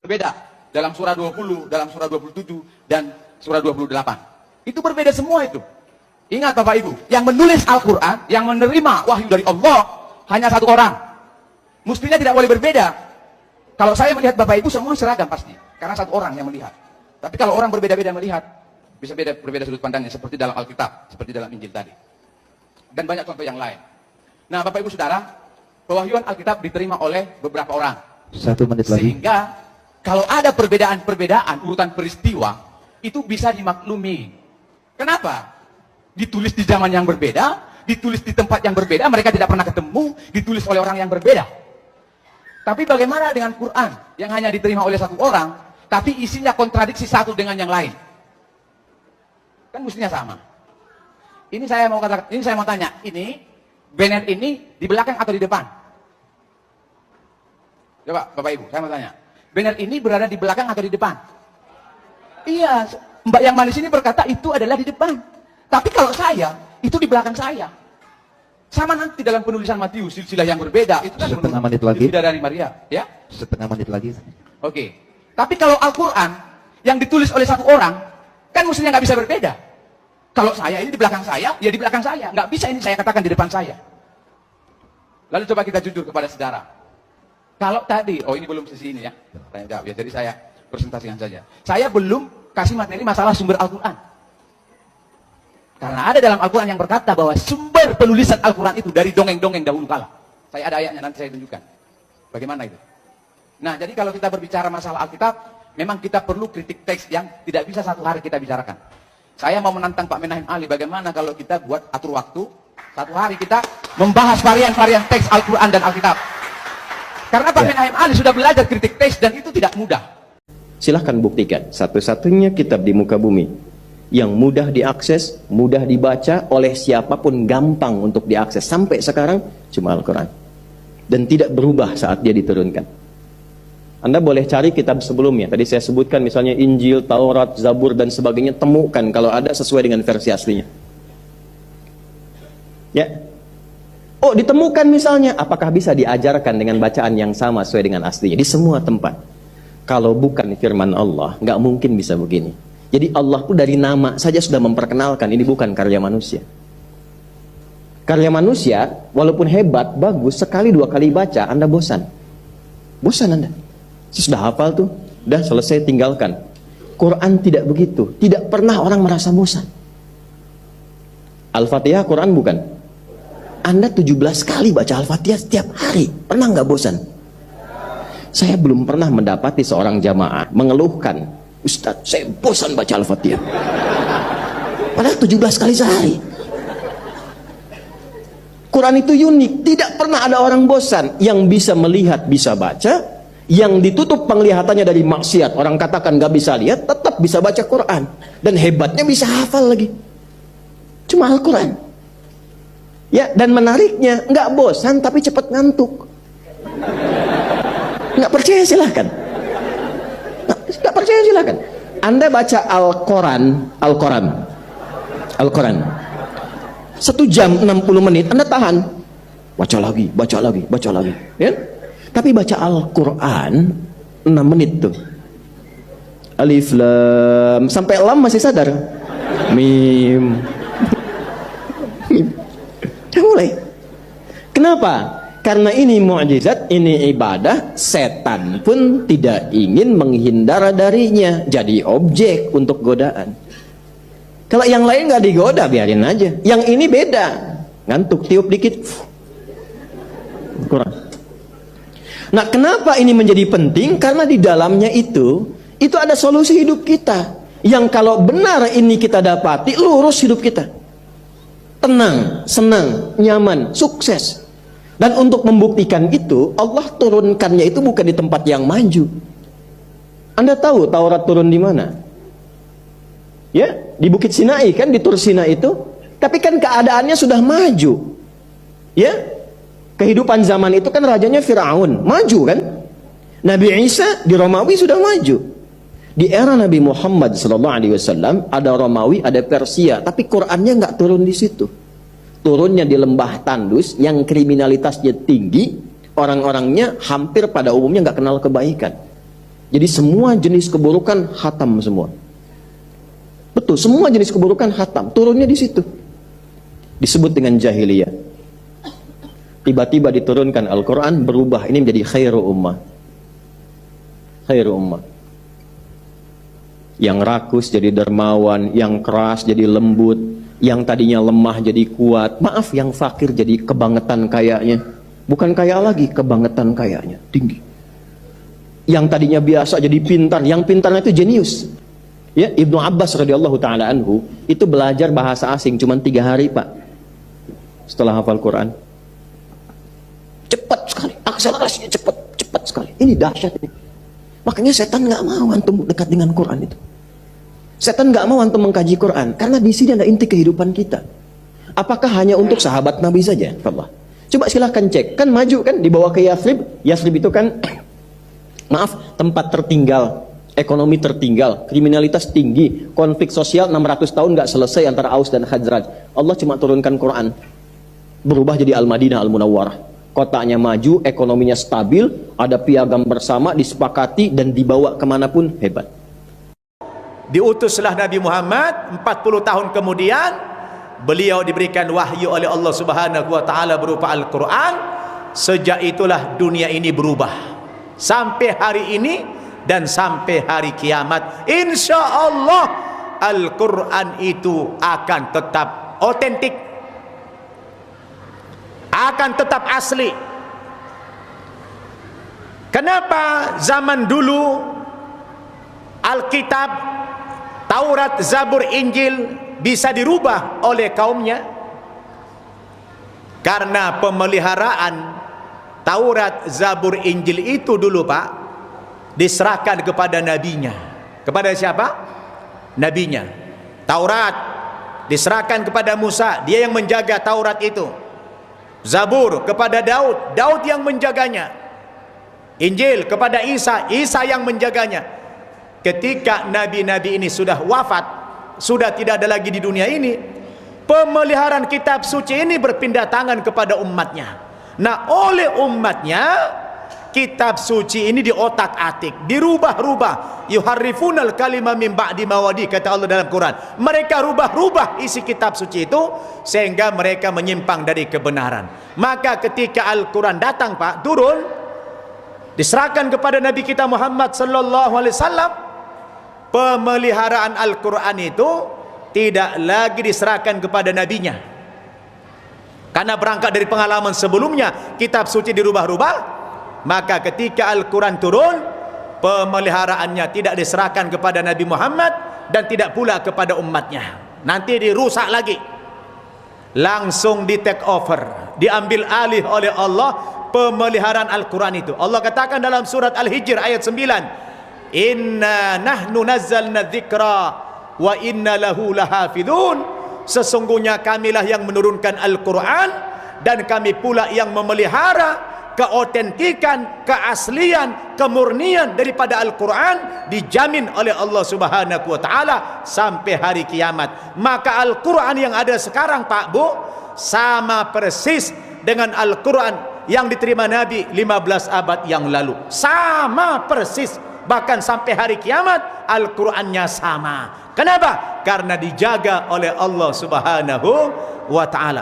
Berbeda dalam surah 20, dalam surah 27, dan surah 28. Itu berbeda semua itu. Ingat Bapak Ibu, yang menulis Al-Quran, yang menerima wahyu dari Allah, hanya satu orang. Mestinya tidak boleh berbeda. Kalau saya melihat Bapak Ibu semua seragam pasti, karena satu orang yang melihat. Tapi kalau orang berbeda-beda melihat, bisa berbeda sudut pandangnya, seperti dalam Alkitab, seperti dalam Injil tadi. Dan banyak contoh yang lain. Nah Bapak Ibu Saudara, pewahyuan Alkitab diterima oleh beberapa orang. 1 menit lagi. Sehingga kalau ada perbedaan-perbedaan urutan peristiwa, itu bisa dimaklumi. Kenapa? Ditulis di zaman yang berbeda, ditulis di tempat yang berbeda, mereka tidak pernah ketemu, ditulis oleh orang yang berbeda. Tapi bagaimana dengan Quran yang hanya diterima oleh satu orang, tapi isinya kontradiksi satu dengan yang lain? Kan mestinya sama. Ini saya mau katakan, ini saya mau tanya, ini banner ini di belakang atau di depan? Coba Bapak Ibu, saya mau tanya. Banner ini berada di belakang atau di depan? Iya, Mbak yang manis ini berkata itu adalah di depan. Tapi kalau saya, itu di belakang saya. Sama nanti dalam penulisan Matius, silsilah yang berbeda. Itu kan setengah menit lagi. Tidak dari Maria, ya? Setengah menit lagi. Oke. Tapi kalau Al-Quran yang ditulis oleh satu orang, kan mestinya nggak bisa berbeda. Kalau saya ini di belakang saya, ya di belakang saya. Nggak bisa ini saya katakan di depan saya. Lalu coba kita jujur kepada saudara. Kalau tadi, oh ini belum sesi ini ya, tanya jawab ya. Jadi saya presentasikan saja. Saya belum kasih materi masalah sumber Al-Quran. Karena ada dalam Al-Quran yang berkata bahwa sumber penulisan Al-Quran itu dari dongeng-dongeng dahulu kala. Saya ada ayatnya, nanti saya tunjukkan. Bagaimana itu? Nah, jadi kalau kita berbicara masalah Alkitab, memang kita perlu kritik teks yang tidak bisa satu hari kita bicarakan. Saya mau menantang Pak Menahem Ali, bagaimana kalau kita buat atur waktu, satu hari kita membahas varian-varian teks Al-Quran dan Alkitab. Karena Pak Menahem Ali sudah belajar kritik teks dan itu tidak mudah. Silahkan buktikan, satu-satunya kitab di muka bumi yang mudah diakses, mudah dibaca oleh siapapun, gampang untuk diakses sampai sekarang, cuma Al-Quran. Dan tidak berubah saat dia diturunkan. Anda boleh cari kitab sebelumnya. Tadi saya sebutkan misalnya Injil, Taurat, Zabur dan sebagainya, temukan kalau ada sesuai dengan versi aslinya. Ya. Oh, ditemukan misalnya, apakah bisa diajarkan dengan bacaan yang sama sesuai dengan aslinya di semua tempat? Kalau bukan firman Allah, nggak mungkin bisa begini. Jadi Allah pun dari nama saja sudah memperkenalkan ini bukan karya manusia. Karya manusia, walaupun hebat, bagus, sekali dua kali baca, Anda bosan. Bosan Anda. Saya sudah hafal tuh, udah selesai tinggalkan. Quran tidak begitu. Tidak pernah orang merasa bosan. Al-Fatihah Quran bukan? Anda 17 kali baca Al-Fatihah setiap hari. Pernah nggak bosan? Saya belum pernah mendapati seorang jamaah mengeluhkan, Ustadz, saya bosan baca Al-Fatihah. Padahal 17 kali sehari. Quran itu unik. Tidak pernah ada orang bosan. Yang bisa melihat, bisa baca. Yang ditutup penglihatannya dari maksiat, orang katakan nggak bisa lihat, tetap bisa baca Quran. Dan hebatnya bisa hafal lagi. Cuma Al-Quran. Ya, dan menariknya nggak bosan tapi cepat ngantuk. Nggak percaya silahkan. Nggak percaya silahkan. Anda baca Al-Quran 1 jam 60 menit Anda tahan. Baca lagi ya? Tapi baca Al-Quran 6 menit tuh. Alif lam sampai lam masih sadar. Mim. Mulai. Kenapa? Karena ini mukjizat, ini ibadah, setan pun tidak ingin menghindar darinya, jadi objek untuk godaan. Kalau yang lain nggak digoda, biarin aja. Yang ini beda, ngantuk, tiup dikit, kurang. Nah, kenapa ini menjadi penting? Karena di dalamnya itu ada solusi hidup kita. Yang kalau benar ini kita dapati, lurus hidup kita. Tenang, senang, nyaman, sukses. Dan untuk membuktikan itu, Allah turunkannya itu bukan di tempat yang maju. Anda tahu Taurat turun di mana? Ya, di Bukit Sinai kan, di Tur Sinai itu. Tapi kan keadaannya sudah maju. Ya, kehidupan zaman itu kan rajanya Fir'aun, maju kan? Nabi Isa di Romawi sudah maju. Di era Nabi Muhammad SAW ada Romawi, ada Persia, tapi Qurannya nggak turun di situ. Turunnya di lembah tandus yang kriminalitasnya tinggi, orang-orangnya hampir pada umumnya nggak kenal kebaikan. Jadi semua jenis keburukan hatam semua. Betul, semua jenis keburukan hatam. Turunnya di situ. Disebut dengan jahiliyah. Tiba-tiba diturunkan Al-Quran, berubah. Ini menjadi khairu ummah. Khairu ummah. Yang rakus jadi dermawan, yang keras jadi lembut, yang tadinya lemah jadi kuat. Maaf, yang fakir jadi kebangetan kayanya. Bukan kaya lagi, kebangetan kayanya. Tinggi. Yang tadinya biasa jadi pintar, yang pintarnya itu jenius. Ya, Ibnu Abbas radhiyallahu taala anhu itu belajar bahasa asing cuma 3 hari, Pak. Setelah hafal Quran. Cepat sekali, akselerasinya cepat sekali. Ini dahsyat ini. Makanya setan nggak mau antum dekat dengan Quran itu. Setan nggak mau antum mengkaji Quran karena di sini ada inti kehidupan kita. Apakah hanya untuk sahabat Nabi saja? Allah. Coba silahkan cek, kan maju kan dibawa ke Yathrib. Yathrib itu kan maaf, tempat tertinggal, ekonomi tertinggal, kriminalitas tinggi, konflik sosial 600 tahun nggak selesai antara Aus dan Khazraj. Allah cuma turunkan Quran, berubah jadi Al-Madinah Al-Munawwarah. Kotanya maju, ekonominya stabil, ada piagam bersama, disepakati dan dibawa kemanapun, hebat. Diutuslah Nabi Muhammad 40 tahun kemudian, beliau diberikan wahyu oleh Allah Subhanahu wa taala berupa Al-Quran. Sejak itulah dunia ini berubah. Sampai hari ini dan sampai hari kiamat, insya Allah Al-Quran itu akan tetap otentik, akan tetap asli. Kenapa zaman dulu Alkitab, Taurat, Zabur, Injil bisa dirubah oleh kaumnya? Karena pemeliharaan Taurat, Zabur, Injil itu dulu, Pak, diserahkan kepada nabinya. Kepada siapa? Nabinya. Taurat diserahkan kepada Musa, dia yang menjaga Taurat itu. Zabur kepada Daud, Daud yang menjaganya. Injil kepada Isa, Isa yang menjaganya. Ketika nabi-nabi ini sudah wafat, sudah tidak ada lagi di dunia ini, pemeliharaan kitab suci ini berpindah tangan kepada umatnya. Nah, oleh umatnya kitab suci ini diotak-atik, dirubah-rubah. Yuharrifunal kalimah min ba'di mawadi, kata Allah dalam Quran. Mereka rubah-rubah isi kitab suci itu sehingga mereka menyimpang dari kebenaran. Maka ketika Al-Quran datang, Pak, turun, diserahkan kepada Nabi kita Muhammad sallallahu alaihi wasallam, pemeliharaan Al-Quran itu tidak lagi diserahkan kepada nabinya. Karena berangkat dari pengalaman sebelumnya kitab suci dirubah-rubah, maka ketika Al-Quran turun, pemeliharaannya tidak diserahkan kepada Nabi Muhammad dan tidak pula kepada umatnya. Nanti dirusak lagi, langsung di take over, diambil alih oleh Allah pemeliharaan Al-Quran itu. Allah katakan dalam surat Al-Hijr ayat 9, inna nahnu nazzalna dzikra wa inna lahu lahafidun. Sesungguhnya kamilah yang menurunkan Al-Quran dan kami pula yang memelihara keotentikan, keaslian, kemurnian daripada Al-Quran, dijamin oleh Allah Subhanahu wa taala sampai hari kiamat. Maka Al-Quran yang ada sekarang, Pak Bu, sama persis dengan Al-Quran yang diterima Nabi 15 abad yang lalu. Sama persis, bahkan sampai hari kiamat Al-Qurannya sama. Kenapa? Karena dijaga oleh Allah Subhanahu wa ta'ala.